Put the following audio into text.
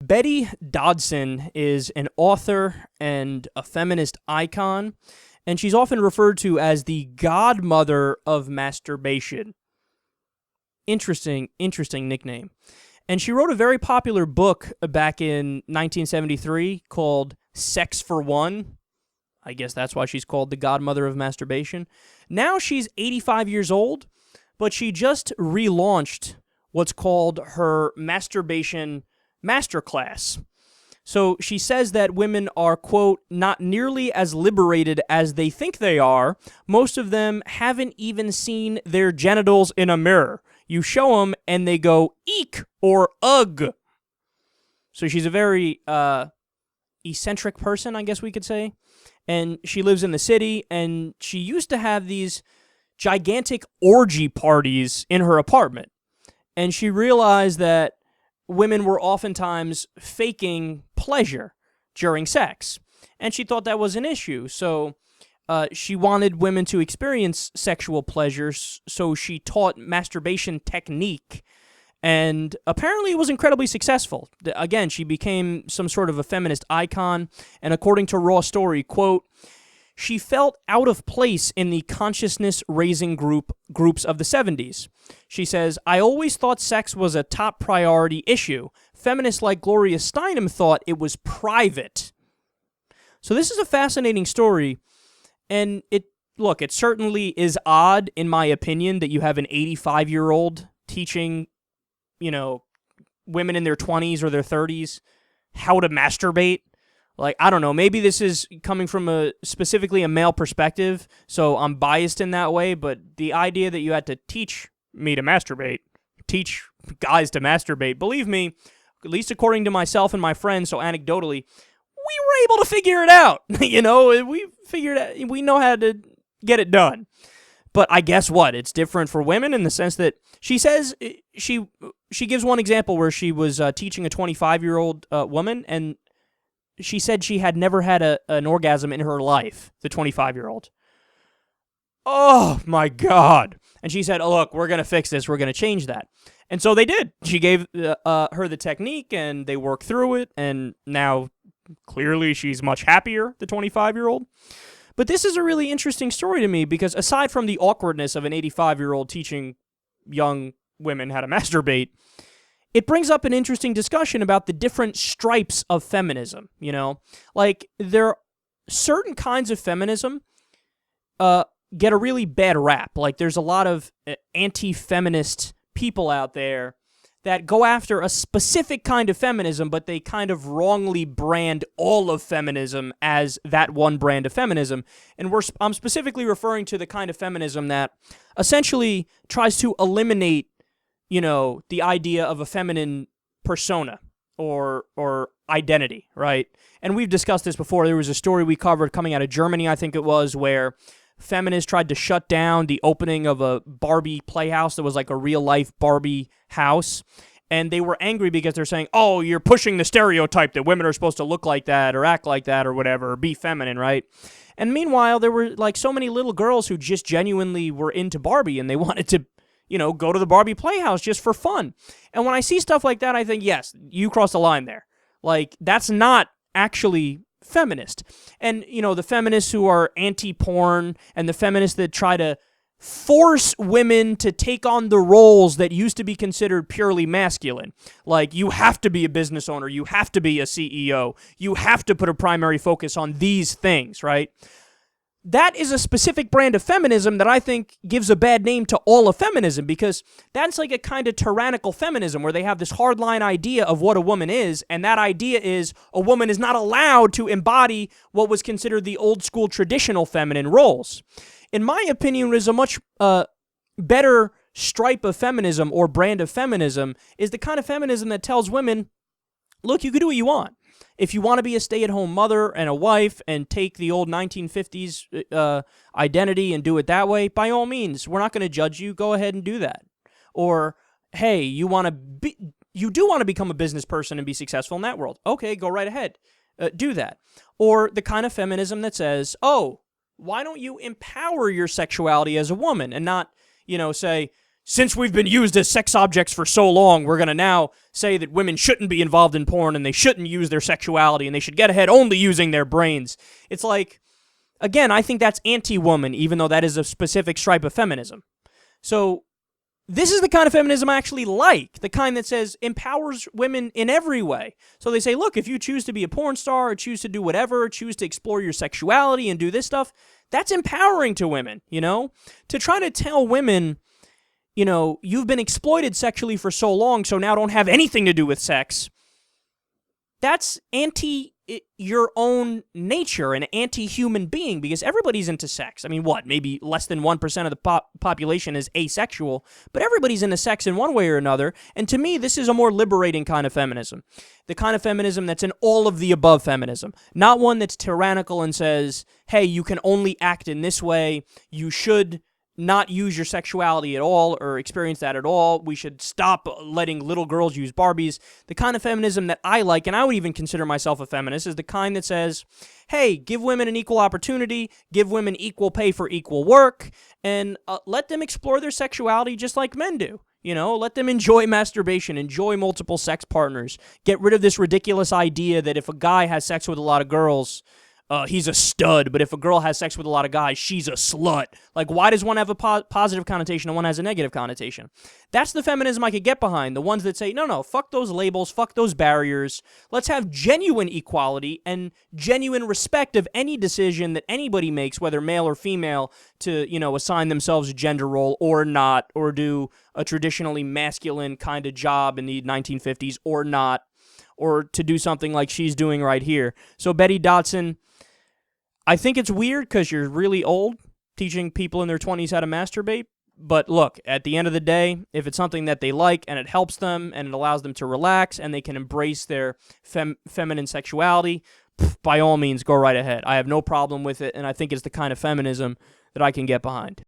Betty Dodson is an author and a feminist icon, and she's often referred to as the godmother of masturbation. Interesting nickname. And she wrote a very popular book back in 1973 called Sex for One. I guess that's why she's called the godmother of masturbation. Now she's 85 years old, but she just relaunched what's called her masturbation masterclass. So she says that women are, quote, not nearly as liberated as they think they are. Most of them haven't even seen their genitals in a mirror. You show them and they go, eek, or ugh. So she's a very eccentric person, I guess we could say. And she lives in the city, and she used to have these gigantic orgy parties in her apartment. And she realized that women were oftentimes faking pleasure during sex. And she thought that was an issue. So she wanted women to experience sexual pleasures, so she taught masturbation technique. And apparently it was incredibly successful. Again, she became some sort of a feminist icon. And according to Raw Story, quote, she felt out of place in the consciousness-raising groups of the 70s. She says, I always thought sex was a top priority issue. Feminists like Gloria Steinem thought it was private. So this is a fascinating story, and it certainly is odd, in my opinion, that you have an 85-year-old teaching, women in their 20s or their 30s how to masturbate. Like, I don't know, maybe this is coming from specifically a male perspective, so I'm biased in that way, but the idea that you had to teach me to masturbate, teach guys to masturbate, believe me, at least according to myself and my friends, so anecdotally, we were able to figure it out. We know how to get it done. But I guess what? It's different for women in the sense that she says, she gives one example where she was teaching a 25-year-old woman, and she said she had never had an orgasm in her life, the 25-year-old. Oh, my God. And she said, look, we're going to fix this. We're going to change that. And so they did. She gave her the technique, and they worked through it, and now clearly she's much happier, the 25-year-old. But this is a really interesting story to me because aside from the awkwardness of an 85-year-old teaching young women how to masturbate, it brings up an interesting discussion about the different stripes of feminism, Like, there are certain kinds of feminism get a really bad rap. Like, there's a lot of anti-feminist people out there that go after a specific kind of feminism, but they kind of wrongly brand all of feminism as that one brand of feminism. And I'm specifically referring to the kind of feminism that essentially tries to eliminate the idea of a feminine persona or identity, right? And we've discussed this before. There was a story we covered coming out of Germany, I think it was, where feminists tried to shut down the opening of a Barbie playhouse that was like a real-life Barbie house. And they were angry because they're saying, oh, you're pushing the stereotype that women are supposed to look like that or act like that or whatever, or be feminine, right? And meanwhile, there were like so many little girls who just genuinely were into Barbie and they wanted to go to the Barbie playhouse just for fun. And when I see stuff like that, I think, yes, you crossed the line there. Like, that's not actually feminist. And, the feminists who are anti-porn and the feminists that try to force women to take on the roles that used to be considered purely masculine. Like, you have to be a business owner, you have to be a CEO, you have to put a primary focus on these things, right? That is a specific brand of feminism that I think gives a bad name to all of feminism, because that's like a kind of tyrannical feminism where they have this hardline idea of what a woman is, and that idea is a woman is not allowed to embody what was considered the old school traditional feminine roles. In my opinion, is a much better stripe of feminism or brand of feminism is the kind of feminism that tells women, look, you can do what you want. If you want to be a stay-at-home mother and a wife and take the old 1950s identity and do it that way, by all means, we're not going to judge you. Go ahead and do that. Or, hey, you do want to become a business person and be successful in that world. Okay, go right ahead. Do that. Or the kind of feminism that says, oh, why don't you empower your sexuality as a woman and not, say, since we've been used as sex objects for so long, we're going to now say that women shouldn't be involved in porn and they shouldn't use their sexuality and they should get ahead only using their brains. It's like, again, I think that's anti-woman, even though that is a specific stripe of feminism. So this is the kind of feminism I actually like, the kind that says empowers women in every way. So they say, look, if you choose to be a porn star or choose to do whatever, or choose to explore your sexuality and do this stuff, that's empowering to women, you know? To try to tell women, you know, you've been exploited sexually for so long, so now don't have anything to do with sex. That's anti your own nature, an anti-human being, because everybody's into sex. I mean, what? Maybe less than 1% of the population is asexual, but everybody's into sex in one way or another. And to me, this is a more liberating kind of feminism. The kind of feminism that's an all-of-the-above feminism. Not one that's tyrannical and says, hey, you can only act in this way, you should not use your sexuality at all or experience that at all. We should stop letting little girls use Barbies. The kind of feminism that I like, and I would even consider myself a feminist, is the kind that says, hey, give women an equal opportunity, give women equal pay for equal work, and let them explore their sexuality just like men do. You know, let them enjoy masturbation, enjoy multiple sex partners, get rid of this ridiculous idea that if a guy has sex with a lot of girls, he's a stud, but if a girl has sex with a lot of guys, she's a slut. Like, why does one have a positive connotation and one has a negative connotation? That's the feminism I could get behind, the ones that say, no, fuck those labels, fuck those barriers. Let's have genuine equality and genuine respect of any decision that anybody makes, whether male or female, to, you know, assign themselves a gender role or not, or do a traditionally masculine kind of job in the 1950s or not, or to do something like she's doing right here. So, Betty Dodson, I think it's weird because you're really old teaching people in their 20s how to masturbate. But look, at the end of the day, if it's something that they like and it helps them and it allows them to relax and they can embrace their feminine sexuality, by all means, go right ahead. I have no problem with it, and I think it's the kind of feminism that I can get behind.